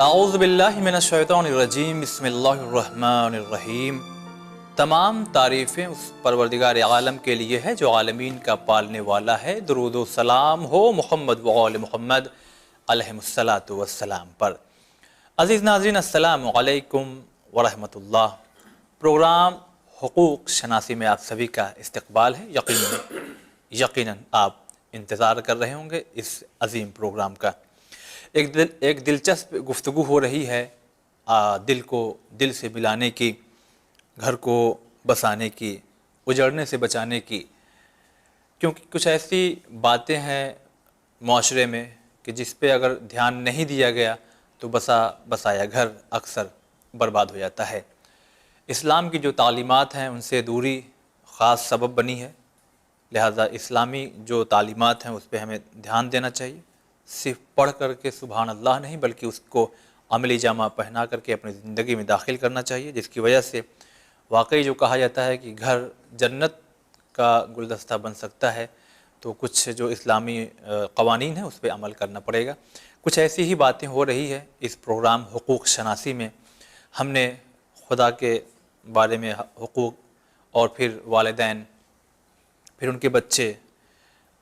اعوذ باللہ من الشیطان الرجیم، بسم اللہ الرحمن الرحیم۔ تمام تعریفیں اس پروردگار عالم کے لیے ہے جو عالمین کا پالنے والا ہے۔ درود و سلام ہو محمد و آل محمد علیہ الصلاۃ والسلام پر۔ عزیز ناظرین، السلام علیکم ورحمۃ اللہ۔ پروگرام حقوق شناسی میں آپ سبھی کا استقبال ہے۔ یقیناً آپ انتظار کر رہے ہوں گے اس عظیم پروگرام کا۔ ایک دلچسپ گفتگو ہو رہی ہے دل کو دل سے ملانے کی، گھر کو بسانے کی، اجڑنے سے بچانے کی، کیونکہ کچھ ایسی باتیں ہیں معاشرے میں کہ جس پہ اگر دھیان نہیں دیا گیا تو بسایا گھر اکثر برباد ہو جاتا ہے۔ اسلام کی جو تعلیمات ہیں ان سے دوری خاص سبب بنی ہے، لہٰذا اسلامی جو تعلیمات ہیں اس پہ ہمیں دھیان دینا چاہیے۔ صرف پڑھ کر کے سبحان اللہ نہیں، بلکہ اس کو عملی جامہ پہنا کر کے اپنی زندگی میں داخل کرنا چاہیے، جس کی وجہ سے واقعی جو کہا جاتا ہے کہ گھر جنت کا گلدستہ بن سکتا ہے، تو کچھ جو اسلامی قوانین ہیں اس پہ عمل کرنا پڑے گا۔ کچھ ایسی ہی باتیں ہو رہی ہے اس پروگرام حقوق شناسی میں۔ ہم نے خدا کے بارے میں حقوق، اور پھر والدین، پھر ان کے بچے،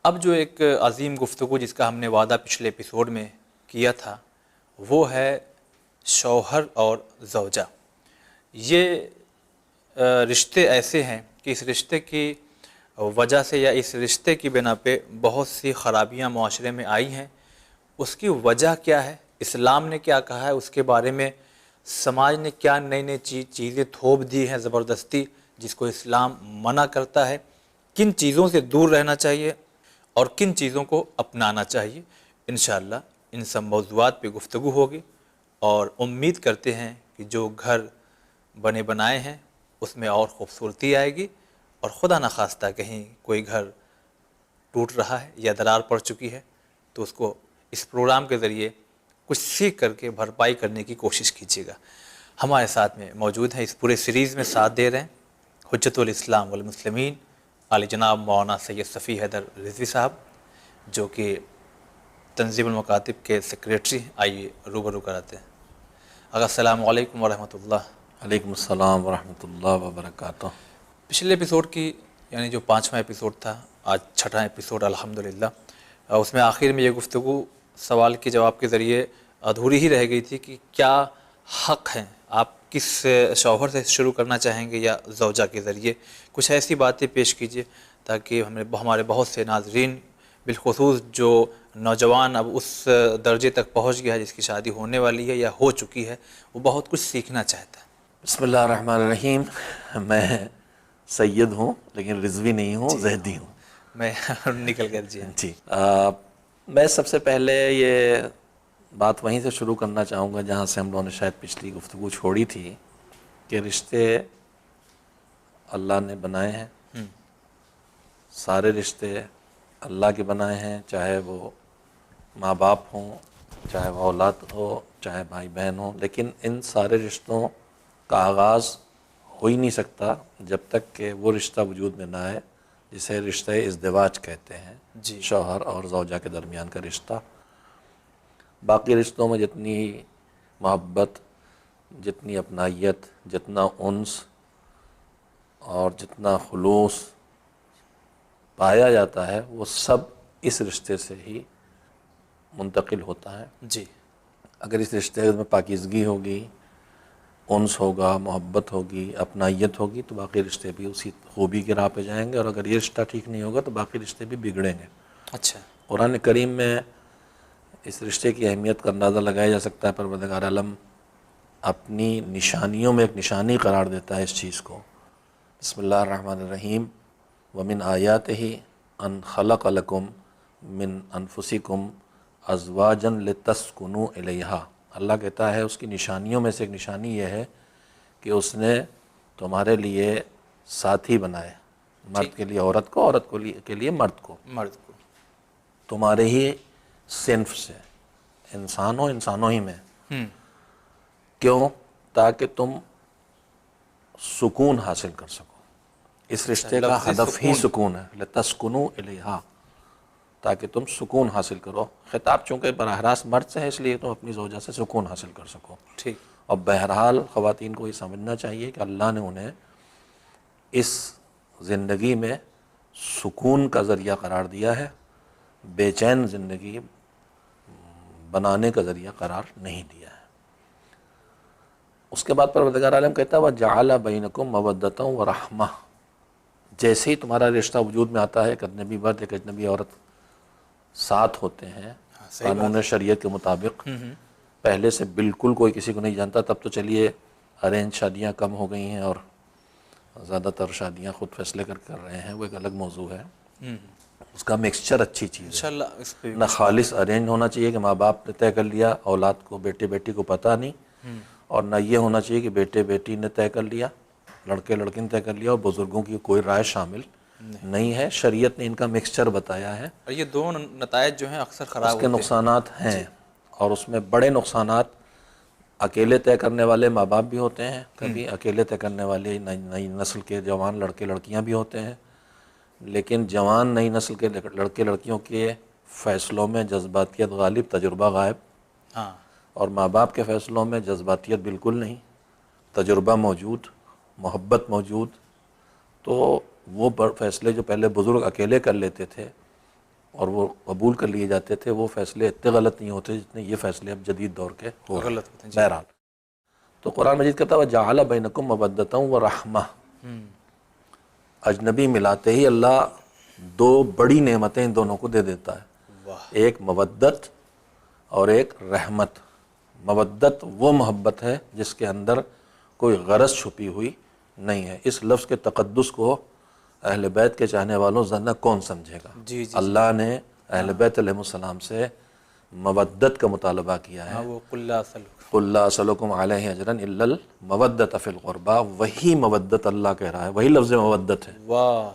اب جو ایک عظیم گفتگو جس کا ہم نے وعدہ پچھلے ایپیسوڈ میں کیا تھا وہ ہے شوہر اور زوجہ۔ یہ رشتے ایسے ہیں کہ اس رشتے کی وجہ سے یا اس رشتے کی بنا پہ بہت سی خرابیاں معاشرے میں آئی ہیں۔ اس کی وجہ کیا ہے، اسلام نے کیا کہا ہے اس کے بارے میں، سماج نے کیا نئی نئی چیزیں تھوپ دی ہیں زبردستی جس کو اسلام منع کرتا ہے، کن چیزوں سے دور رہنا چاہیے اور کن چیزوں کو اپنانا چاہیے۔ انشاءاللہ ان سب موضوعات پہ گفتگو ہوگی، اور امید کرتے ہیں کہ جو گھر بنے بنائے ہیں اس میں اور خوبصورتی آئے گی، اور خدا نخواستہ کہیں کوئی گھر ٹوٹ رہا ہے یا درار پڑ چکی ہے تو اس کو اس پروگرام کے ذریعے کچھ سیکھ کر کے بھرپائی کرنے کی کوشش کیجیے گا۔ ہمارے ساتھ میں موجود ہیں، اس پورے سیریز میں ساتھ دے رہے ہیں حجت الاسلام والمسلمین علی جناب مولانا سید صفی حیدر رضوی صاحب، جو کہ تنظیم المکاتب کے سیکریٹری ہیں۔ آئیے روبرو کراتے ہیں۔ السلام علیکم ورحمۃ اللہ۔ علیکم السلام ورحمۃ اللہ وبرکاتہ۔ پچھلے ایپیسوڈ کی یعنی جو 5واں ایپیسوڈ تھا، آج 6واں ایپیسوڈ الحمدللہ، اس میں آخر میں یہ گفتگو سوال کے جواب کے ذریعے ادھوری ہی رہ گئی تھی کہ کیا حق ہیں۔ آپ کس شوہر سے شروع کرنا چاہیں گے یا زوجہ کے ذریعے؟ کچھ ایسی باتیں پیش کیجیے تاکہ ہمارے بہت سے ناظرین، بالخصوص جو نوجوان اب اس درجے تک پہنچ گیا ہے جس کی شادی ہونے والی ہے یا ہو چکی ہے، وہ بہت کچھ سیکھنا چاہتا ہے۔ بسم اللہ الرحمن الرحیم۔ میں سید ہوں لیکن رضوی نہیں ہوں، زہدی ہوں۔ میں نکل کر جی میں سب سے پہلے یہ بات وہیں سے شروع کرنا چاہوں گا جہاں سے ہم لوگوں نے شاید پچھلی گفتگو چھوڑی تھی، کہ رشتے اللہ نے بنائے ہیں، سارے رشتے اللہ کے بنائے ہیں، چاہے وہ ماں باپ ہوں، چاہے وہ اولاد ہو، چاہے بھائی بہن ہوں، لیکن ان سارے رشتوں کا آغاز ہو ہی نہیں سکتا جب تک کہ وہ رشتہ وجود میں نہ آئے جسے رشتہ ازدواج کہتے ہیں، شوہر اور زوجہ کے درمیان کا رشتہ۔ باقی رشتوں میں جتنی محبت، جتنی اپنائیت، جتنا انس اور جتنا خلوص پایا جاتا ہے وہ سب اس رشتے سے ہی منتقل ہوتا ہے۔ جی، اگر اس رشتے میں پاکیزگی ہوگی، انس ہوگا، محبت ہوگی، اپنائیت ہوگی تو باقی رشتے بھی اسی خوبی کی راہ پہ جائیں گے، اور اگر یہ رشتہ ٹھیک نہیں ہوگا تو باقی رشتے بھی بگڑیں گے۔ اچھا، قرآن کریم میں اس رشتے کی اہمیت کا اندازہ لگایا جا سکتا ہے۔ پروردگار عالم اپنی نشانیوں میں ایک نشانی قرار دیتا ہے اس چیز کو۔ بسم اللہ الرحمن الرحیم۔ وَمِنْ آيَاتِهِ أَنْ خَلَقَ لَكُم مِّنْ أَنفُسِكُمْ أَزْوَاجًا لِتَسْكُنُوا إِلَيْهَا۔ اللہ کہتا ہے اس کی نشانیوں میں سے ایک نشانی یہ ہے کہ اس نے تمہارے لیے ساتھی بنائے، مرد کے لیے عورت کو، عورت کے لیے مرد کو، تمہارے ہی صنف سے، انسانوں ہی میں۔ کیوں؟ تاکہ تم سکون حاصل کر سکو۔ اس رشتے کا ہدف ہی سکون ہے، لِتَسْكُنُوا إِلَيْهَا۔ تاکہ تم سکون حاصل کرو. خطاب چونکہ براہ راست مرد سے ہے اس لیے تم اپنی زوجہ سے سکون حاصل کر سکو. ٹھیک. اور بہرحال خواتین کو یہ سمجھنا چاہیے کہ اللہ نے انہیں اس زندگی میں سکون کا ذریعہ قرار دیا ہے، بے چین زندگی بنانے کا ذریعہ قرار نہیں دیا ہے. اس کے بعد پروردگار عالم کہتا ہے وَجَعَلَ بَيْنَكُمْ مَوَدَّةً وَرَحْمَةً. جیسے ہی تمہارا رشتہ وجود میں آتا ہے، ایک اجنبی مرد ایک اجنبی عورت ساتھ ہوتے ہیں صحیح بات قانون شریعت کے مطابق، پہلے سے بالکل کوئی کسی کو نہیں جانتا، تب تو چلیے ارینج شادیاں کم ہو گئی ہیں اور زیادہ تر شادیاں خود فیصلے کر رہے ہیں، وہ ایک الگ موضوع ہے. اس کا مکسچر اچھی چیز ہے. انشاءاللہ اس پہ نہ خالص ارینج ہونا چاہیے کہ ماں باپ نے طے کر لیا، اولاد کو بیٹے بیٹی کو پتہ نہیں، اور نہ یہ ہونا چاہیے کہ بیٹے بیٹی نے طے کر لیا، لڑکے لڑکی نے طے کر لیا اور بزرگوں کی کوئی رائے شامل نہیں ہے. شریعت نے ان کا مکسچر بتایا ہے. اور یہ دونوں نتائج جو ہیں اکثر اس خراب کے ہوتے ہیں. نقصانات ہیں، اور اس میں بڑے نقصانات اکیلے طے کرنے والے ماں باپ بھی ہوتے ہیں، کبھی اکیلے طے کرنے والے نئی نسل کے جوان لڑکے لڑکیاں بھی ہوتے ہیں. لیکن جوان نئی نسل کے لڑکے لڑکیوں کے فیصلوں میں جذباتیت غالب، تجربہ غائب، ہاں اور ماں باپ کے فیصلوں میں جذباتیت بالکل نہیں، تجربہ موجود، محبت موجود. تو وہ فیصلے جو پہلے بزرگ اکیلے کر لیتے تھے اور وہ قبول کر لیے جاتے تھے، وہ فیصلے اتنے غلط نہیں ہوتے جتنے یہ فیصلے اب جدید دور کے ہو رہے ہیں. غلط ہوتے ہیں. بہرحال تو قرآن مجید کہتا ہے وَجَعَلَ بَيْنَكُمْ مَوَدَّةً وَرَحْمَةً. اجنبی ملاتے ہی اللہ دو بڑی نعمتیں ان دونوں کو دے دیتا ہے، واہ. ایک مودت اور ایک رحمت. مودت وہ محبت ہے جس کے اندر کوئی غرض چھپی ہوئی نہیں ہے. اس لفظ کے تقدس کو اہل بیت کے چاہنے والوں ذرا کون سمجھے گا. جی جی اللہ نے اہل بیت علیہ السلام سے مودت کا مطالبہ کیا ہے. ہاں وہ قُلْ لَا أَسْأَلُكُمْ قُلْ لَا أَسْأَلُكُمْ عَلَيْهِ أَجْرًا إِلَّا الْمَوَدَّةَ فِي الْقُرْبَى. وہی مودت اللہ کہہ رہا ہے، وہی لفظ مودت ہے، واہ.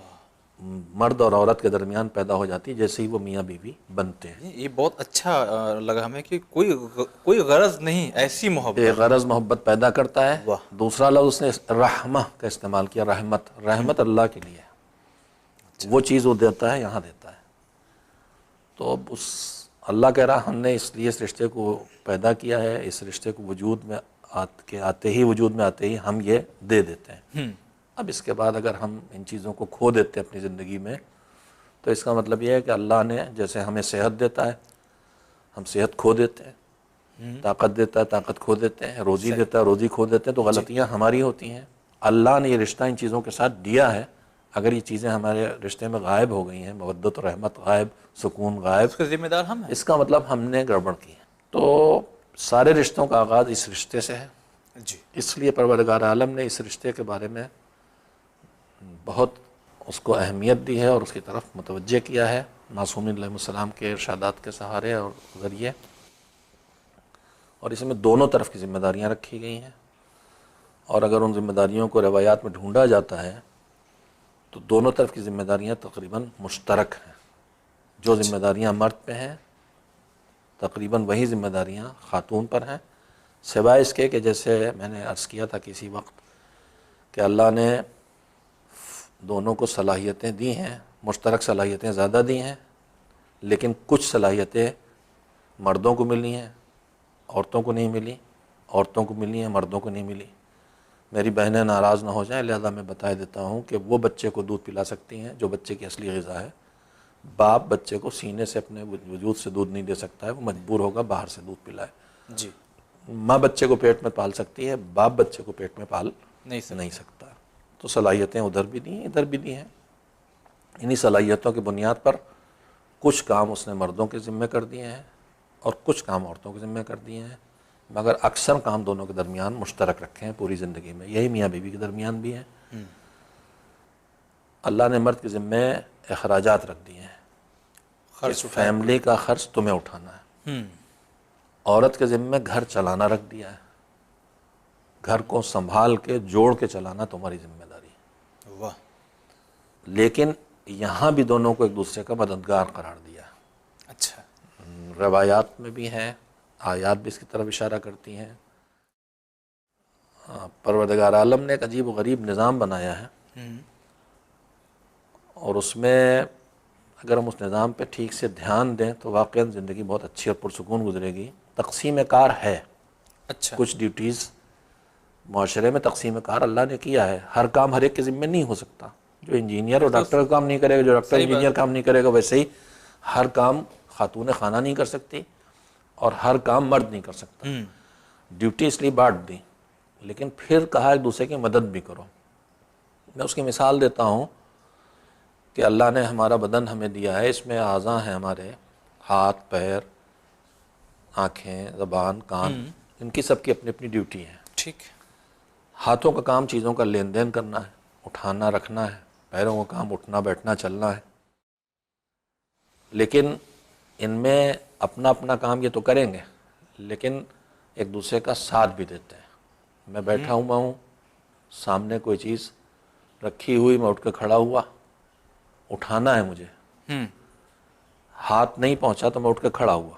مرد اور عورت کے درمیان پیدا ہو جاتی جیسے ہی وہ میاں بیوی بنتے ہیں. یہ بہت اچھا لگا ہمیں کہ کوئی غرض نہیں، ایسی ایک محبت. غرض محبت پیدا کرتا ہے. واہ. دوسرا لفظ اس نے رحمہ کا استعمال کیا، رحمت. رحمت اللہ کے لیے وہ چیز وہ دیتا ہے، یہاں دیتا ہے. تو اب اس اللہ کہہ رہا ہم نے اس لیے اس رشتے کو پیدا کیا ہے، اس رشتے کو وجود میں وجود میں آتے ہی ہم یہ دے دیتے ہیں. اب اس کے بعد اگر ہم ان چیزوں کو کھو دیتے ہیں اپنی زندگی میں تو اس کا مطلب یہ ہے کہ اللہ نے جیسے ہمیں صحت دیتا ہے ہم صحت کھو دیتے ہیں، طاقت دیتا ہے طاقت کھو دیتے ہیں، روزی دیتا ہے روزی کھو دیتے ہیں. تو غلطیاں ہماری ہوتی ہیں. اللہ نے یہ رشتہ ان چیزوں کے ساتھ دیا ہے، اگر یہ چیزیں ہمارے رشتے میں غائب ہو گئی ہیں، مودت و رحمت غائب، سکون غائب، اس کے ذمہ دار ہم ہیں. اس کا مطلب ہم نے گڑبڑ کی ہے. تو سارے رشتوں کا آغاز اس رشتے سے ہے. جی. اس لیے پروردگار عالم نے اس رشتے کے بارے میں بہت اس کو اہمیت دی ہے اور اس کی طرف متوجہ کیا ہے معصومین علیہ السلام کے ارشادات کے سہارے اور ذریعے. اور اس میں دونوں طرف کی ذمہ داریاں رکھی گئی ہیں، اور اگر ان ذمہ داریوں کو روایات میں ڈھونڈا جاتا ہے تو دونوں طرف کی ذمہ داریاں تقریباً مشترک ہیں. جو ذمہ داریاں مرد پہ ہیں تقریباً وہی ذمہ داریاں خاتون پر ہیں، سوائے اس کے کہ جیسے میں نے عرض کیا تھا کسی وقت کہ اللہ نے دونوں کو صلاحیتیں دی ہیں، مشترک صلاحیتیں زیادہ دی ہیں، لیکن کچھ صلاحیتیں مردوں کو ملی ہیں عورتوں کو نہیں ملی، عورتوں کو ملی ہیں مردوں کو نہیں ملی. میری بہنیں ناراض نہ ہو جائیں لہذا میں بتا دیتا ہوں کہ وہ بچے کو دودھ پلا سکتی ہیں جو بچے کی اصلی غذا ہے. باپ بچے کو سینے سے اپنے وجود سے دودھ نہیں دے سکتا ہے، وہ مجبور ہوگا باہر سے دودھ پلائے. جی. ماں بچے کو پیٹ میں پال سکتی ہے، باپ بچے کو پیٹ میں پال نہیں سکتا. تو صلاحیتیں ادھر بھی دی ہیں ادھر بھی دی ہیں. انہی صلاحیتوں کی بنیاد پر کچھ کام اس نے مردوں کے ذمہ کر دیے ہیں اور کچھ کام عورتوں کے ذمہ کر دیے ہیں، مگر اکثر کام دونوں کے درمیان مشترک رکھے ہیں پوری زندگی میں. یہی میاں بیوی کے درمیان بھی ہیں. اللہ نے مرد کے ذمہ اخراجات رکھ دیے ہیں کہ فیملی کا خرچ تمہیں اٹھانا ہے. عورت کے ذمہ گھر چلانا رکھ دیا ہے، گھر کو سنبھال کے جوڑ کے چلانا تمہاری ذمہ داری ہے. واہ. لیکن یہاں بھی دونوں کو ایک دوسرے کا مددگار قرار دیا ہے. اچھا. روایات میں بھی ہیں، آیات بھی اس کی طرف اشارہ کرتی ہیں. پروردگار عالم نے ایک عجیب و غریب نظام بنایا ہے اور اس میں اگر ہم اس نظام پہ ٹھیک سے دھیان دیں تو واقعاً زندگی بہت اچھی اور پرسکون گزرے گی۔ تقسیم کار ہے، اچھا، کچھ ڈیوٹیز معاشرے میں تقسیم کار اللہ نے کیا ہے، ہر کام ہر ایک کے ذمہ نہیں ہو سکتا۔ جو انجینئر اور ڈاکٹر کا کام نہیں کرے گا، جو ڈاکٹر صحیح انجینئر بات کام نہیں کرے گا، ویسے ہی ہر کام خاتون خانہ نہیں کر سکتی اور ہر کام مرد نہیں کر سکتا۔ ڈیوٹی اس لیے بانٹ دی، لیکن پھر کہا ایک دوسرے کی مدد بھی کرو۔ میں اس کی مثال دیتا ہوں کہ اللہ نے ہمارا بدن ہمیں دیا ہے، اس میں اعضاء ہیں ہمارے، ہاتھ، پیر، آنکھیں، زبان، کان، ان کی سب کی اپنی اپنی ڈیوٹی ہے۔ ٹھیک، ہاتھوں کا کام چیزوں کا لین دین کرنا ہے، اٹھانا رکھنا ہے، پیروں کا کام اٹھنا بیٹھنا چلنا ہے، لیکن ان میں اپنا اپنا کام یہ تو کریں گے، لیکن ایک دوسرے کا ساتھ بھی دیتے ہیں۔ میں بیٹھا ہوا ہوں، سامنے کوئی چیز رکھی ہوئی، میں اٹھ کے کھڑا ہوا، اٹھانا ہے مجھے، ہاتھ نہیں پہنچا تو میں اٹھ کے کھڑا ہوا،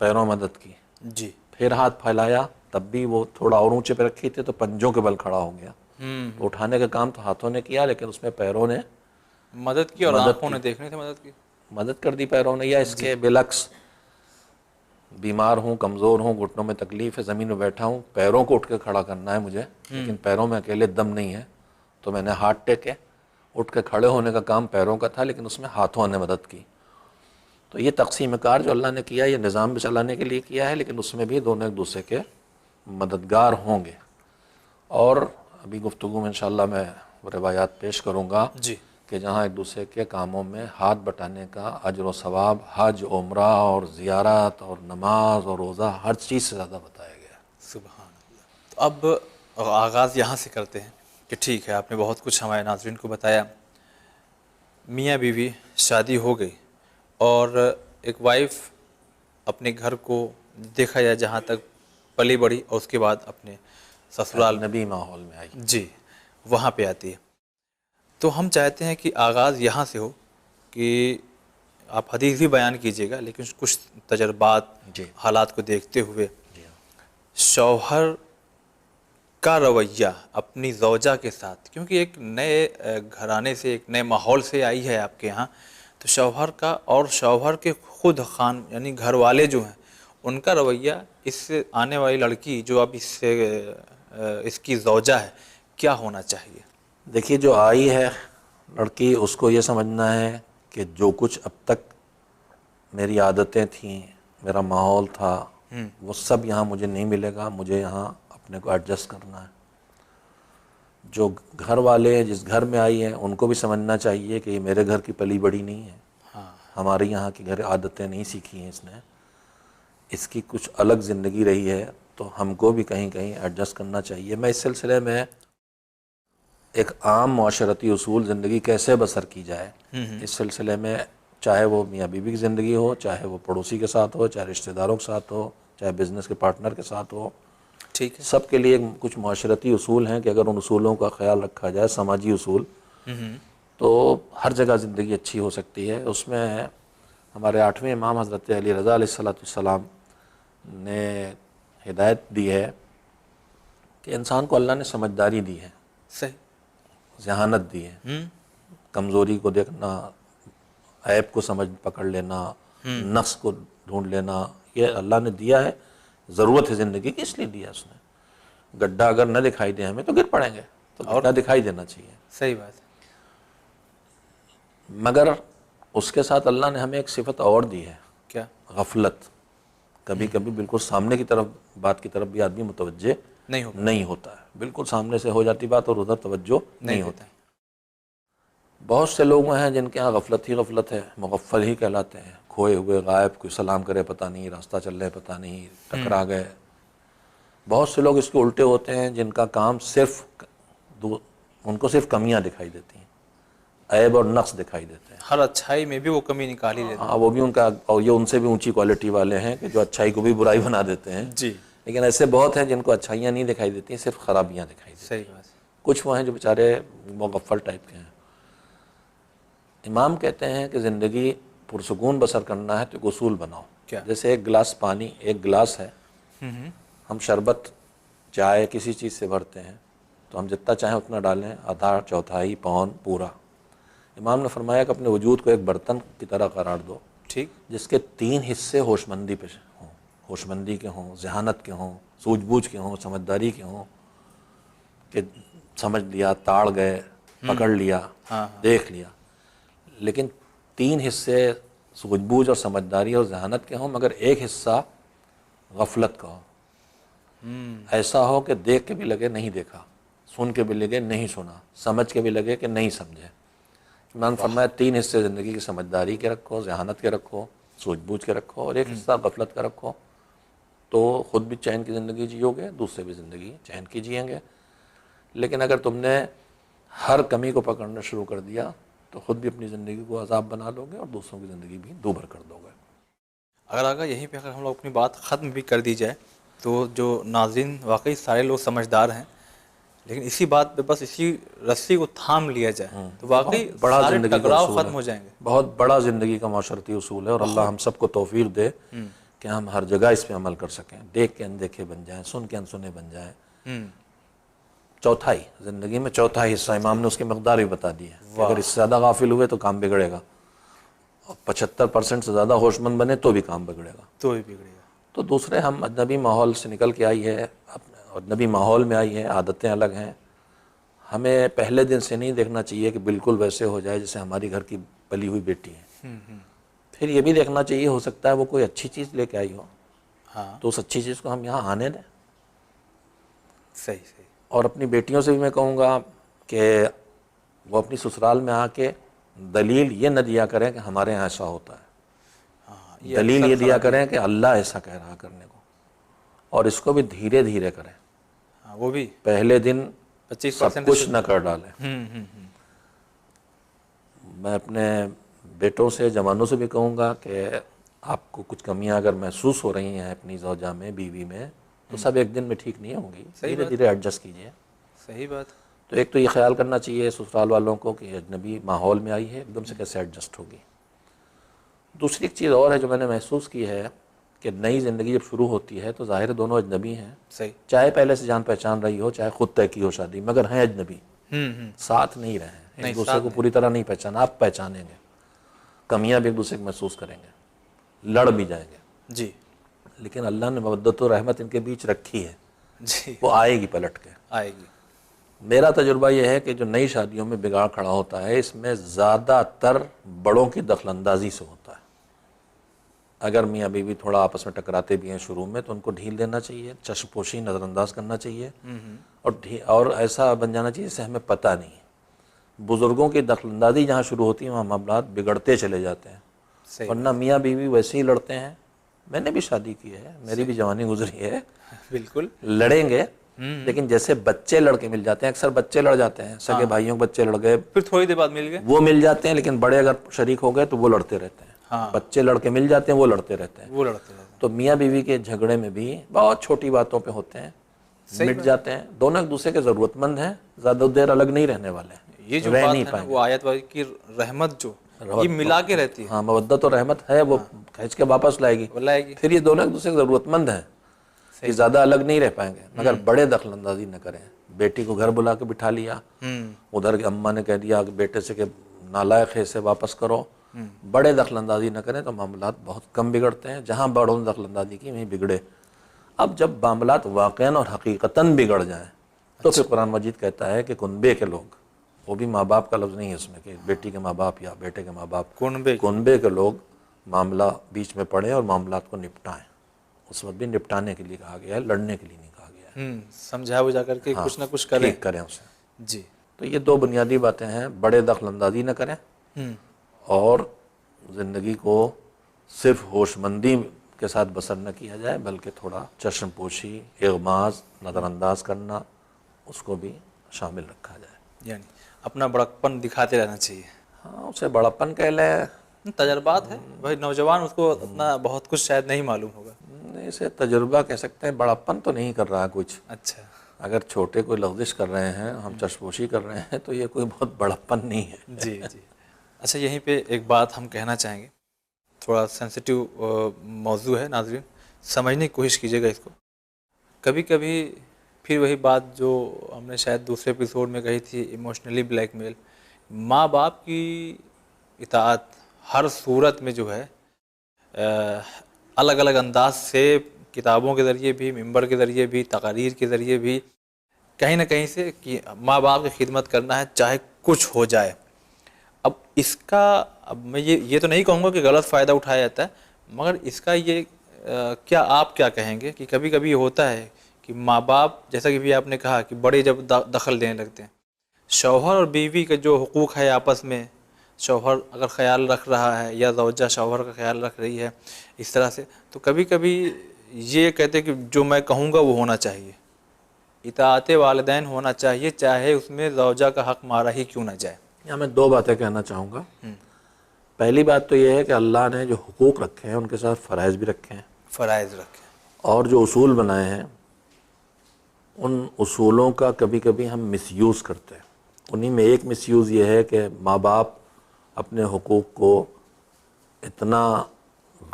پیروں مدد کی، جی، پھر ہاتھ پھیلایا، تب بھی وہ تھوڑا اور اونچے پہ رکھی تھی تو پنجوں کے بل کھڑا ہو گیا۔ تو اٹھانے کا کام تو ہاتھوں نے کیا، لیکن اس میں پیروں نے مدد کی اور مدد آنکھوں کی، نے دیکھنے سے مدد کی۔ مدد کر دی پیروں نے۔ یا اس کے بالعکس، بیمار ہوں، کمزور ہوں، گھٹنوں میں تکلیف ہے، زمین میں بیٹھا ہوں، پیروں کو اٹھ کے کھڑا کرنا ہے مجھے، لیکن پیروں میں اکیلے دم نہیں ہے، تو میں نے ہاتھ ٹیکے، اٹھ کے کھڑے ہونے کا کام پیروں کا تھا، لیکن اس میں ہاتھوں نے مدد کی۔ تو یہ تقسیم کار جو اللہ نے کیا، یہ نظام بھی چلانے کے لیے کیا ہے، لیکن اس میں بھی دونوں ایک دوسرے کے مددگار ہوں گے۔ اور ابھی گفتگو میں انشاءاللہ میں روایات پیش کروں گا جی، کہ جہاں ایک دوسرے کے کاموں میں ہاتھ بٹانے کا اجر و ثواب حج، عمرہ اور زیارت اور نماز اور روزہ ہر چیز سے زیادہ بتایا گیا۔ سبحان اللہ۔ تو اب آغاز یہاں سے کرتے ہیں کہ ٹھیک ہے، آپ نے بہت کچھ ہمارے ناظرین کو بتایا۔ میاں بیوی شادی ہو گئی اور ایک وائف اپنے گھر کو دیکھا جائے جہاں تک پلی بڑھی، اور اس کے بعد اپنے سسرال نبی ماحول میں آئی۔ جی وہاں پہ آتی ہے۔ تو ہم چاہتے ہیں کہ آغاز یہاں سے ہو کہ آپ حدیث بھی بیان کیجیے گا، لیکن کچھ تجربات، جی حالات کو دیکھتے ہوئے جی شوہر کا رویہ اپنی زوجہ کے ساتھ، کیونکہ ایک نئے گھرانے سے، ایک نئے ماحول سے آئی ہے آپ کے یہاں، تو شوہر کا اور شوہر کے خود خان یعنی گھر والے جو ہیں ان کا رویہ اس سے آنے والی لڑکی جو اب اس کی زوجہ ہے کیا ہونا چاہیے؟ دیکھیے، جو آئی ہے لڑکی، اس کو یہ سمجھنا ہے کہ جو کچھ اب تک میری عادتیں تھیں، میرا ماحول تھا، وہ سب یہاں مجھے نہیں ملے گا، مجھے یہاں اپنے کو ایڈجسٹ کرنا ہے۔ جو گھر والے جس گھر میں آئی ہیں ان کو بھی سمجھنا چاہیے کہ یہ میرے گھر کی پلی بڑی نہیں ہے، ہمارے یہاں کی گھر عادتیں نہیں سیکھی ہیں اس نے، اس کی کچھ الگ زندگی رہی ہے، تو ہم کو بھی کہیں کہیں ایڈجسٹ کرنا چاہیے۔ میں اس سلسلے میں ایک عام معاشرتی اصول، زندگی کیسے بسر کی جائے، اس سلسلے میں چاہے وہ میاں بیوی کی زندگی ہو، چاہے وہ پڑوسی کے ساتھ ہو، چاہے رشتہ داروں کے ساتھ ہو، چاہے بزنس کے پارٹنر کے ساتھ ہو، ٹھیک ہے، سب کے لیے کچھ معاشرتی اصول ہیں کہ اگر ان اصولوں کا خیال رکھا جائے، سماجی اصول، تو ہر جگہ زندگی اچھی ہو سکتی ہے۔ اس میں ہمارے 8ویں امام حضرت علی رضا علیہ السلام نے ہدایت دی ہے کہ انسان کو اللہ نے سمجھداری دی ہے، صحیح، ذہانت دی ہے، کمزوری کو دیکھنا، عیب کو سمجھ پکڑ لینا، نقص کو ڈھونڈ لینا، یہ اللہ نے دیا ہے، ضرورت ہے زندگی کی، اس لیے دیا اس نے۔ گڈھا اگر نہ دکھائی دے ہمیں تو گر پڑیں گے، تو اور گڈھا دکھائی دینا چاہیے۔ صحیح بات ہے، مگر اس کے ساتھ اللہ نے ہمیں ایک صفت اور دی ہے، کیا؟ غفلت۔ کبھی کبھی بالکل سامنے کی طرف بات کی طرف بھی آدمی متوجہ نہیں ہو نہیں ہوتا ہے، بالکل سامنے سے ہو جاتی بات اور ادھر توجہ نہیں ہوتا۔ دیتا ہے۔ بہت سے لوگ ہیں جن کے ہاں غفلت ہی غفلت ہے، مغفل ہی کہلاتے ہیں، کھوئے ہوئے، غائب، کوئی سلام کرے پتہ نہیں، راستہ چل رہے پتہ نہیں، ٹکرا گئے۔ بہت سے لوگ اس کے الٹے ہوتے ہیں جن کا کام صرف ان کو صرف کمیاں دکھائی دیتی ہیں، عیب اور نقص دکھائی دیتے ہیں۔ ہر اچھائی میں بھی وہ کمی نکال ہی لیتے ہاں، وہ بھی ان کا، اور یہ ان سے بھی اونچی کوالٹی والے ہیں کہ جو اچھائی کو بھی برائی بنا دیتے ہیں۔ ہیں۔ جی، لیکن ایسے بہت ہیں جن کو اچھائیاں نہیں دکھائی دیتی، صرف خرابیاں دکھائی دیتی صحیح بات ہے، ہیں۔ کچھ وہ ہیں جو بیچارے مغفل ٹائپ کے ہیں۔ امام کہتے ہیں کہ زندگی پرسکون بسر کرنا ہے تو ایک اصول بناؤ۔ کیا؟ جیسے ایک گلاس پانی، ایک گلاس ہے، ہم شربت، چائے کسی چیز سے بھرتے ہیں تو ہم جتنا چاہیں اتنا ڈالیں، آدھا، چوتھائی، پون، پورا۔ امام نے فرمایا کہ اپنے وجود کو ایک برتن کی طرح قرار دو ٹھیک. جس کے 3 حصے ہوش مندی پہ ہوں، ہوش مندی کے ہوں، ذہانت کے ہوں، سوجھ بوجھ کے ہوں، سمجھداری کے ہوں، کہ سمجھ لیا، تاڑ گئے، پکڑ لیا، دیکھ لیا. لیکن 3 حصے سوجھ بوجھ اور سمجھداری اور ذہانت کے ہوں، مگر ایک حصہ غفلت کا ہو. ایسا ہو کہ دیکھ کے بھی لگے نہیں دیکھا، سن کے بھی لگے نہیں سنا، سمجھ کے بھی لگے کہ نہیں سمجھے. امام نے فرمایا 3 حصے زندگی کی سمجھداری کے رکھو، ذہانت کے رکھو، سوجھ بوجھ کے رکھو، اور ایک حصہ غفلت کا رکھو، تو خود بھی چین کی زندگی جیو گے، دوسرے بھی زندگی چین کی جئیں گے. لیکن اگر تم نے ہر کمی کو پکڑنا شروع کر دیا تو خود بھی اپنی زندگی کو عذاب بنا لو گے اور دوسروں کی زندگی بھی دوبھر کر دو گے. اگر آگا یہیں پہ اگر ہم لوگ اپنی بات ختم بھی کر دی جائے تو جو ناظرین واقعی سارے لوگ سمجھدار ہیں، لیکن اسی بات پہ بس اسی رسی کو تھام لیا جائے تو واقعی بہت بڑا سارے زندگی کا ٹکراؤ اصول ختم ہے، ہو جائیں گے. بہت بڑا زندگی کا معاشرتی اصول ہے، اور اللہ ہم سب کو توفیق دے کہ ہم ہر جگہ اس پہ عمل کر سکیں، دیکھ کے اندیکھے بن جائیں، سن کے انسنے بن جائیں. چوتھائی زندگی میں چوتھائی حصہ امام نے اس کی مقدار بھی بتا دی ہے کہ اگر اس سے زیادہ غافل ہوئے تو کام بگڑے گا، اور 75% سے زیادہ ہوش مند بنے تو بھی کام بگڑے گا. تو ہی بگڑے گا. تو دوسرے ہم اجنبی ماحول سے نکل کے آئی ہے، اجنبی ماحول میں آئی ہے، عادتیں الگ ہیں. ہمیں پہلے دن سے نہیں دیکھنا چاہیے کہ بالکل ویسے ہو جائے جیسے ہماری گھر کی پلی ہوئی بیٹی ہے. پھر یہ بھی دیکھنا چاہیے ہو سکتا ہے وہ کوئی اچھی چیز لے کے آئی ہو، تو اس اچھی چیز کو ہم یہاں آنے دیں. صحیح صحیح. اور اپنی بیٹیوں سے بھی میں کہوں گا کہ وہ اپنی سسرال میں آ کے دلیل یہ نہ دیا کریں کہ ہمارے یہاں ایسا ہوتا ہے، دلیل یہ دیا کریں کہ اللہ ایسا کہہ رہا کرنے کو، اور اس کو بھی دھیرے دھیرے کریں. وہ بھی پہلے دن 25% سب کچھ نہ کر ڈالیں. میں اپنے بیٹوں سے، جوانوں سے بھی کہوں گا کہ آپ کو کچھ کمیاں اگر محسوس ہو رہی ہیں اپنی زوجہ میں، بیوی میں، تو سب ایک دن میں ٹھیک نہیں ہوں گی، دھیرے دھیرے ایڈجسٹ کیجئے. صحیح بات. تو ایک تو یہ خیال کرنا چاہیے سسرال والوں کو کہ اجنبی ماحول میں آئی ہے، ایک دم سے کیسے ایڈجسٹ ہوگی. دوسری ایک چیز اور ہے جو میں نے محسوس کی ہے کہ نئی زندگی جب شروع ہوتی ہے تو ظاہر دونوں اجنبی ہیں، صحیح. چاہے پہلے سے جان پہچان رہی ہو، چاہے خود طے کی ہو شادی، مگر ہیں اجنبی، ساتھ نہیں رہے ہیں، ایک دوسرے کو پوری طرح نہیں پہچانا. آپ پہچانیں گے، کمیاں بھی ایک دوسرے کو محسوس کریں گے، لڑ بھی جائیں گے. جی. لیکن اللہ نے مودت و رحمت ان کے بیچ رکھی ہے، جی وہ آئے گی پلٹ کے. آئے گی. میرا تجربہ یہ ہے کہ جو نئی شادیوں میں بگاڑ کھڑا ہوتا ہے اس میں زیادہ تر بڑوں کی دخل اندازی سے ہوتا ہے. اگر میاں بیوی تھوڑا آپس میں ٹکراتے بھی ہیں شروع میں تو ان کو ڈھیل دینا چاہیے، چشم پوشی نظر انداز کرنا چاہیے، اور ایسا بن جانا چاہیے جسے ہمیں پتہ نہیں. بزرگوں کی دخل اندازی جہاں شروع ہوتی ہے وہاں معاملات بگڑتے چلے جاتے ہیں. ورنہ میاں بیوی ویسے ہی لڑتے ہیں. میں نے بھی شادی کی ہے، میری بھی جوانی گزری ہے، بالکل لڑیں گے، لیکن جیسے بچے لڑ کے مل جاتے ہیں، اکثر بچے لڑ جاتے ہیں، سگے بھائیوں کے بچے لڑ گئے، پھر تھوڑی دیر بعد مل گئے، وہ مل جاتے ہیں، لیکن بڑے اگر شریک ہو گئے تو وہ لڑتے رہتے ہیں. بچے لڑ کے مل جاتے ہیں، وہ لڑتے رہتے ہیں. وہ لڑتے رہتے ہیں. تو میاں بیوی کے جھگڑے میں بھی بہت چھوٹی باتوں پہ ہوتے ہیں، مٹ جاتے ہیں. دونوں ایک دوسرے کے ضرورت مند ہیں، زیادہ دیر الگ نہیں رہنے والے ہیں، یہ جو رہ بات نہیں ہے نا پائیں گے. وہ آیت والی کی رحمت جو یہ ملا کے رہتی ہے. ہاں، مودت و رحمت ہے، وہ کھینچ کے واپس لائے گی. پھر یہ دونوں ایک دوسرے کے ضرورت مند ہیں، یہ زیادہ الگ نہیں رہ پائیں گے، مگر بڑے دخل اندازی نہ کریں. بیٹی کو گھر بلا کے بٹھا لیا، ادھر کی اماں نے کہہ دیا کہ بیٹے سے کہ نالائق ہے، اسے واپس کرو. بڑے دخل اندازی نہ کریں تو معاملات بہت کم بگڑتے ہیں. جہاں بڑوں نے دخل اندازی کی وہیں بگڑے. اب جب معاملات واقعاً اور حقیقتاً بگڑ جائیں تو پھر قرآن مجید کہتا ہے کہ کنبے کے لوگ، وہ بھی ماں باپ کا لفظ نہیں ہے اس میں کہ بیٹی کے ماں باپ یا بیٹے کے ماں باپ، کنبے کے لوگ معاملہ بیچ میں پڑے اور معاملات کو نپٹائیں. اس وقت بھی نپٹانے کے لیے کہا گیا ہے، لڑنے کے لیے نہیں کہا گیا ہے. سمجھا بجھا کر کے کچھ نہ کچھ کریں، ٹھیک کریں اسے. جی. تو یہ 2 بنیادی باتیں ہیں، بڑے دخل اندازی نہ کریں، اور زندگی کو صرف ہوش مندی کے ساتھ بسر نہ کیا جائے بلکہ تھوڑا چشم پوشی، اغماز، نظر انداز کرنا، اس کو بھی شامل رکھا جائے. یعنی اپنا بڑکپن دکھاتے رہنا چاہیے. ہاں، اسے بڑپن کہہ لیں، تجربات ہے بھائی، نوجوان اس کو اتنا بہت کچھ شاید نہیں معلوم ہوگا. اسے تجربہ کہہ سکتے ہیں، بڑپن تو نہیں کر رہا کچھ. اچھا. اگر چھوٹے کوئی لغزش کر رہے ہیں، ہم چشپوشی کر رہے ہیں تو یہ کوئی بہت بڑپن نہیں ہے. جی جی. اچھا، یہیں پہ ایک بات ہم کہنا چاہیں گے، تھوڑا سینسیٹیو موضوع ہے، ناظرین سمجھنے کی کوشش کیجیے گا اس کو. کبھی کبھی پھر وہی بات جو ہم نے شاید دوسرے ایپیسوڈ میں کہی تھی، ایموشنلی بلیک میل، ماں باپ کی اطاعت ہر صورت میں جو ہے الگ الگ انداز سے، کتابوں کے ذریعے بھی، منبر کے ذریعے بھی، تقاریر کے ذریعے بھی، کہیں نہ کہیں سے کہ ماں باپ کی خدمت کرنا ہے چاہے کچھ ہو جائے۔ اب اس کا، اب میں یہ تو نہیں کہوں گا کہ غلط فائدہ اٹھایا جاتا ہے، مگر اس کا یہ کیا آپ کیا کہیں گے کہ کبھی کبھی یہ ہوتا ہے کہ ماں باپ، جیسا کہ بھی آپ نے کہا کہ بڑے جب دخل دینے لگتے ہیں، شوہر اور بیوی کا جو حقوق ہے آپس میں، شوہر اگر خیال رکھ رہا ہے یا زوجہ شوہر کا خیال رکھ رہی ہے اس طرح سے، تو کبھی کبھی یہ کہتے ہیں کہ جو میں کہوں گا وہ ہونا چاہیے، اطاعت والدین ہونا چاہیے، چاہے اس میں زوجہ کا حق مارا ہی کیوں نہ جائے۔ یہاں میں دو باتیں کہنا چاہوں گا۔ پہلی بات تو یہ ہے کہ اللہ نے جو حقوق رکھے ہیں ان کے ساتھ فرائض بھی رکھے ہیں، فرائض رکھیں۔ اور جو اصول بنائے ہیں ان اصولوں کا کبھی کبھی ہم مس یوز کرتے ہیں۔ انہی میں ایک مس یوز یہ ہے کہ ماں باپ اپنے حقوق کو اتنا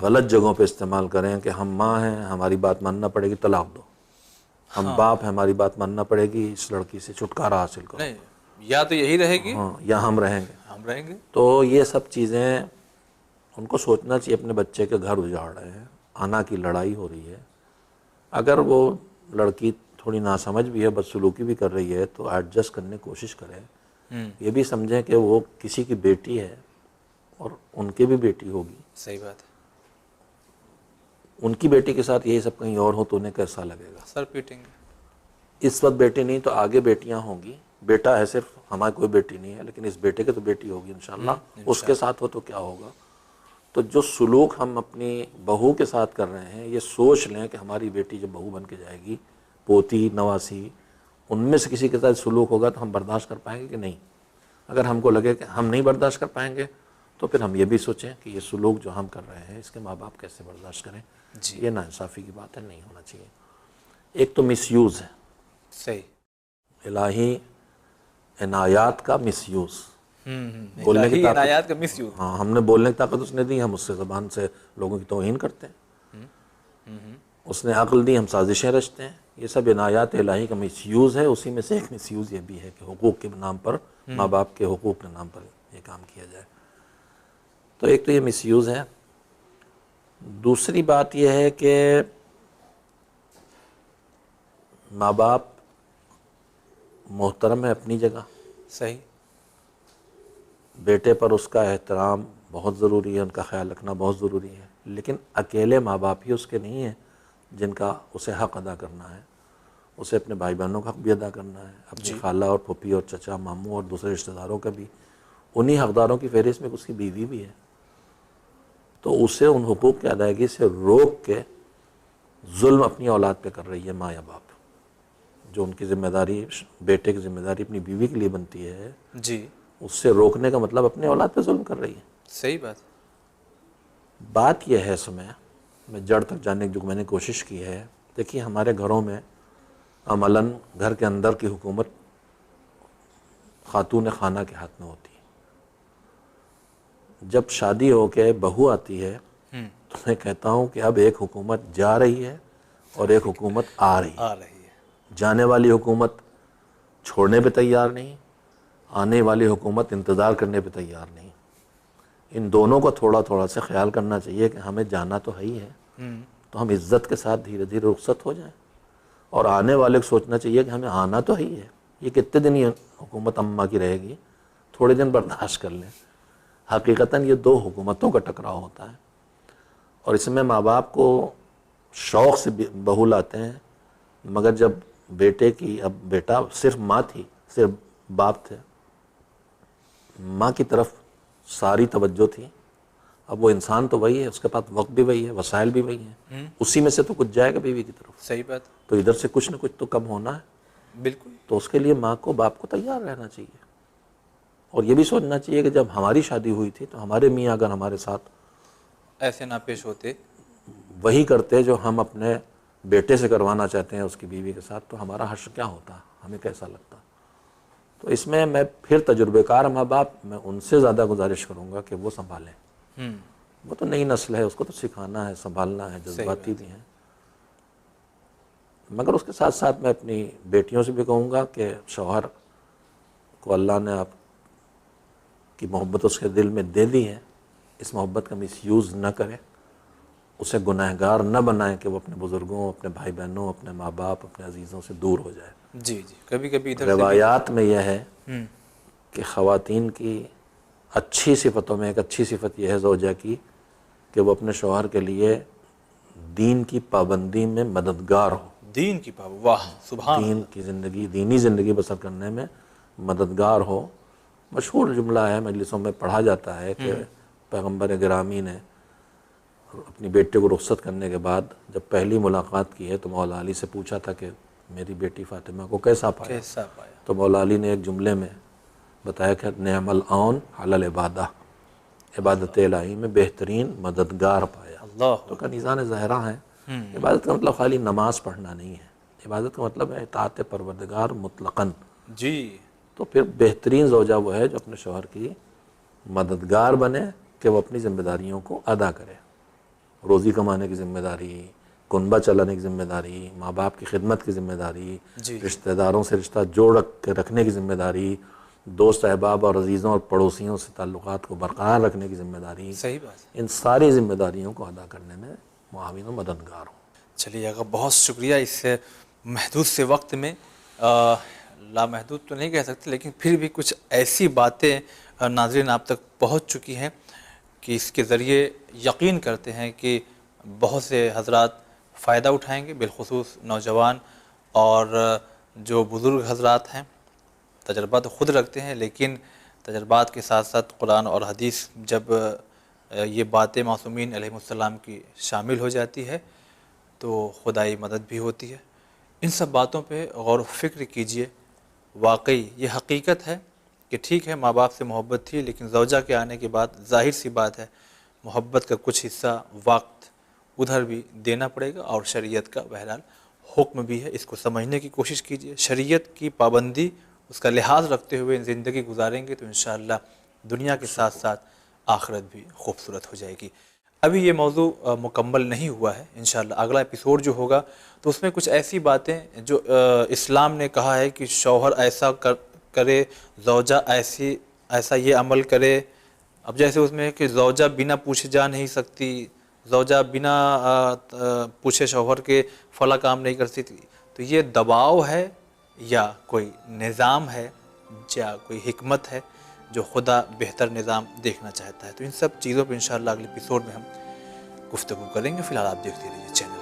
غلط جگہوں پہ استعمال کریں کہ ہم ماں ہیں، ہماری بات ماننا پڑے گی، طلاق دو، ہم باپ ہیں، ہماری بات ماننا پڑے گی، اس لڑکی سے چھٹکارا حاصل کرو، نہیں، یا تو یہی رہے گی، ہاں، یا ہم رہیں گے۔ ہم رہیں گے۔ تو یہ سب چیزیں ان کو سوچنا چاہیے، اپنے بچے کے گھر اجاڑ رہے ہیں، آنا کی لڑائی ہو رہی ہے، اگر وہ لڑکی تھوڑی ناسمجھ بھی ہے، بدسلوکی بھی کر رہی ہے تو ایڈجسٹ کرنے کی کوشش کریں، یہ بھی سمجھیں کہ وہ کسی کی بیٹی ہے اور ان کی بھی بیٹی ہوگی، صحیح بات ہے۔ ان کی بیٹی کے ساتھ یہی سب کہیں اور ہو تو انہیں کیسا لگے گا؟ سر پیٹیں گے۔ اس وقت بیٹی نہیں تو آگے بیٹیاں ہوں گی، بیٹا ہے صرف، ہماری کوئی بیٹی نہیں ہے، لیکن اس بیٹے کے تو بیٹی ہوگی انشاءاللہ، اس کے ساتھ ہو تو کیا ہوگا؟ تو جو سلوک ہم اپنی بہو کے ساتھ کر رہے ہیں، یہ سوچ لیں کہ ہماری بیٹی جب بہو بن کے جائے گی، پوتی نواسی، ان میں سے کسی کے ساتھ سلوک ہوگا تو ہم برداشت کر پائیں گے کہ نہیں؟ اگر ہم کو لگے کہ ہم نہیں برداشت کر پائیں گے تو پھر ہم یہ بھی سوچیں کہ یہ سلوک جو ہم کر رہے ہیں اس کے ماں باپ کیسے برداشت کریں۔ جی، یہ ناانصافی کی بات ہے، نہیں ہونا چاہیے۔ ایک تو مس یوز ہے، صحیح۔ الہی عنایات کا مس یوز، بولنے کی الہی طاقت، عنایات کا مس یوز۔ ہاں، ہم نے بولنے کی طاقت اس نے دی، ہم اس سے زبان سے لوگوں کی توہین کرتے ہیں۔ اس نے عقل دی، ہم سازشیں رچتے ہیں۔ یہ سب عنایات الہی کا مس یوز ہے۔ اسی میں سے ایک مس یوز یہ بھی ہے کہ حقوق کے نام پر، ماں باپ کے حقوق کے نام پر یہ کام کیا جائے۔ تو ایک تو یہ مس یوز ہے۔ دوسری بات یہ ہے کہ ماں باپ محترم ہے اپنی جگہ، صحیح۔ بیٹے پر اس کا احترام بہت ضروری ہے، ان کا خیال رکھنا بہت ضروری ہے، لیکن اکیلے ماں باپ ہی اس کے نہیں ہیں جن کا اسے حق ادا کرنا ہے، اسے اپنے بھائی بہنوں کا حق بھی ادا کرنا ہے، اپنی خالہ اور پھوپھی اور چچا ماموں اور دوسرے رشتہ داروں کا بھی۔ انہی حقداروں کی فہرست میں اس کی بیوی بھی ہے، تو اسے ان حقوق کی ادائیگی سے روک کے ظلم اپنی اولاد پہ کر رہی ہے ماں یا باپ۔ جو ان کی ذمہ داری، بیٹے کی ذمہ داری اپنی بیوی کے لیے بنتی ہے، جی، اس سے روکنے کا مطلب اپنے اولاد پہ ظلم کر رہی ہے۔ صحیح بات۔ بات یہ ہے، اس میں جڑ تک جانے کی جو میں نے کوشش کی ہے، دیکھیے ہمارے گھروں میں عملاً گھر کے اندر کی حکومت خاتون خانہ کے ہاتھ میں ہوتی ہے۔ جب شادی ہو کے بہو آتی ہے تو میں کہتا ہوں کہ اب ایک حکومت جا رہی ہے اور ایک حکومت آ رہی ہے۔ آ رہی ہے۔ جانے والی حکومت چھوڑنے پہ تیار نہیں، آنے والی حکومت انتظار کرنے پہ تیار نہیں۔ ان دونوں کو تھوڑا تھوڑا سے خیال کرنا چاہیے کہ ہمیں جانا تو ہے ہی ہے، تو ہم عزت کے ساتھ دھیرے دھیرے رخصت ہو جائیں، اور آنے والے کو سوچنا چاہیے کہ ہمیں آنا تو ہے ہی ہے، یہ کتنے دن یہ حکومت اماں کی رہے گی، تھوڑے دن برداشت کر لیں۔ حقیقتاً یہ دو حکومتوں کا ٹکراؤ ہوتا ہے، اور اس میں ماں باپ کو شوق سے بہو لاتے ہیں، مگر جب بیٹے کی، اب بیٹا صرف ماں تھی، صرف باپ تھے، ماں کی طرف ساری توجہ تھی، اب وہ انسان تو وہی ہے، اس کے پاس وقت بھی وہی ہے، وسائل بھی وہی ہیں، اسی میں سے تو کچھ جائے گا بیوی کی طرف، صحیح بات۔ تو ادھر سے کچھ نہ کچھ تو کم ہونا ہے۔ بالکل۔ تو اس کے لیے ماں کو باپ کو تیار رہنا چاہیے، اور یہ بھی سوچنا چاہیے کہ جب ہماری شادی ہوئی تھی تو ہمارے میاں اگر ہمارے ساتھ ایسے نہ پیش ہوتے، وہی کرتے جو ہم اپنے بیٹے سے کروانا چاہتے ہیں اس کی بیوی کے ساتھ، تو ہمارا حشر کیا ہوتا، ہمیں کیسا لگتا۔ تو اس میں پھر تجربے کار ماں باپ، میں ان سے زیادہ گزارش کروں گا کہ وہ سنبھالیں۔ وہ تو نئی نسل ہے، اس کو تو سکھانا ہے، سنبھالنا ہے، جذباتی بھی ہیں، مگر اس کے ساتھ ساتھ میں اپنی بیٹیوں سے بھی کہوں گا کہ شوہر کو اللہ نے آپ کی محبت اس کے دل میں دے دی ہے، اس محبت کا مس یوز نہ کرے، اسے گناہگار نہ بنائیں کہ وہ اپنے بزرگوں، اپنے بھائی بہنوں، اپنے ماں باپ، اپنے عزیزوں سے دور ہو جائے۔ جی جی، کبھی کبھی ادھر سے بھی روایات میں یہ ہے کہ خواتین کی اچھی صفتوں میں ایک اچھی صفت یہ ہے زوجہ کی کہ وہ اپنے شوہر کے لیے دین کی پابندی میں مددگار ہو، دین کی پابندی، واہ سبحان دین اللہ۔ کی زندگی، دینی زندگی بسر کرنے میں مددگار ہو۔ مشہور جملہ ہے، مجلسوں میں پڑھا جاتا ہے کہ پیغمبر گرامی نے اپنی بیٹے کو رخصت کرنے کے بعد جب پہلی ملاقات کی ہے تو مولا علی سے پوچھا تھا کہ میری بیٹی فاطمہ کو کیسا پایا؟ کیسا پایا؟ تو مولا علی نے ایک جملے میں بتایا کہ نعم العون علی العبادہ، عبادت الہی میں بہترین مددگار پایا۔ اللہ تو کنیزان زہرا ہیں۔ عبادت کا مطلب خالی نماز پڑھنا نہیں ہے، عبادت کا مطلب ہے اطاعت پروردگار مطلقاً۔ جی تو پھر بہترین زوجہ وہ ہے جو اپنے شوہر کی مددگار بنے کہ وہ اپنی ذمہ داریوں کو ادا کرے، روزی کمانے کی ذمہ داری، کنبہ چلانے کی ذمہ داری، ماں باپ کی خدمت کی ذمہ داری، جی رشتہ داروں سے رشتہ جوڑ کے رکھنے کی ذمہ داری، دوست احباب اور عزیزوں اور پڑوسیوں سے تعلقات کو برقرار رکھنے کی ذمہ داری، صحیح بات ہے۔ ان ساری ذمہ داریوں کو ادا کرنے میں معاون و مددگار ہوں۔ چلیے آقا، بہت شکریہ۔ اس محدود سے وقت میں لامحدود تو نہیں کہہ سکتے، لیکن پھر بھی کچھ ایسی باتیں ناظرین آپ تک پہنچ چکی ہیں کہ اس کے ذریعے یقین کرتے ہیں کہ بہت سے حضرات فائدہ اٹھائیں گے، بالخصوص نوجوان اور جو بزرگ حضرات ہیں۔ تجربہ تو خود رکھتے ہیں، لیکن تجربات کے ساتھ ساتھ قرآن اور حدیث جب یہ باتیں معصومین علیہ السلام کی شامل ہو جاتی ہے تو خدائی مدد بھی ہوتی ہے۔ ان سب باتوں پہ غور و فکر کیجئے۔ واقعی یہ حقیقت ہے کہ ٹھیک ہے ماں باپ سے محبت تھی، لیکن زوجہ کے آنے کے بعد ظاہر سی بات ہے محبت کا کچھ حصہ وقت ادھر بھی دینا پڑے گا، اور شریعت کا بہرحال حکم بھی ہے۔ اس کو سمجھنے کی کوشش کیجئے، شریعت کی پابندی اس کا لحاظ رکھتے ہوئے زندگی گزاریں گے تو انشاءاللہ دنیا کے ساتھ ساتھ آخرت بھی خوبصورت ہو جائے گی۔ ابھی یہ موضوع مکمل نہیں ہوا ہے، انشاءاللہ اگلا ایپیسوڈ جو ہوگا تو اس میں کچھ ایسی باتیں جو اسلام نے کہا ہے کہ شوہر ایسا کرے، زوجہ ایسا یہ عمل کرے۔ اب جیسے اس میں ہے کہ زوجہ بنا پوچھے جا نہیں سکتی، زوجہ بنا پوچھے شوہر کے فلاں کام نہیں کر سکتی، تو یہ دباؤ ہے یا کوئی نظام ہے یا کوئی حکمت ہے جو خدا بہتر نظام دیکھنا چاہتا ہے؟ تو ان سب چیزوں پہ انشاءاللہ اگلے ایپیسوڈ میں ہم گفتگو کریں گے۔ فی الحال آپ دیکھتے رہیے چینل۔